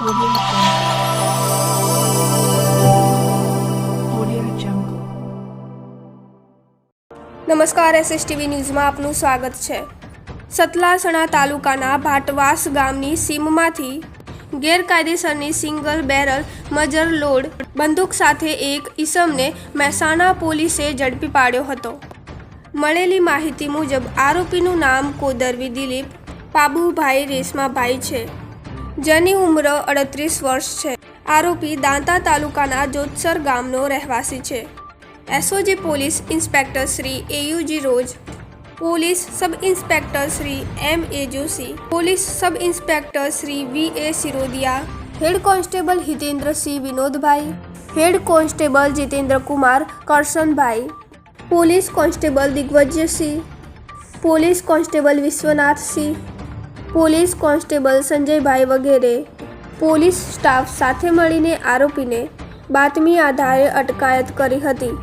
Audio Jungle. નમસ્કાર, SSTV ન્યૂઝમાં આપનું સ્વાગત છે. સતલાસણા તાલુકાના ભાટવાસ ગામની સીમમાંથી ગેરકાયદેસરની સિંગલ બેરલ મજર લોડ બંદૂક સાથે એક ઈસમને મહેસાણા પોલીસે ઝડપી પાડ્યો હતો. મળેલી માહિતી મુજબ આરોપીનું નામ કોદરવી દિલીપ પાબુભાઈ રેશમાભાઈ છે, જેની ઉંમર 38 વર્ષ છે. આરોપી દાંતા તાલુકાના જોતસર ગામનો રહેવાસી છે. SOG police inspector Shri AUG Roj, police sub inspector Shri MA Joshi, police sub inspector Shri VA Sirodiya, head constable Hitendrasinh Vinodbhai, head constable Jitendra Kumar Karshanbhai, police constable Digvijaysinh, police constable Vishwanathsinh, police constable Sanjaybhai વગેરે પોલીસ સ્ટાફ સાથે મળીને આરોપીને બાતમી આધારે અટકાયત કરી હતી.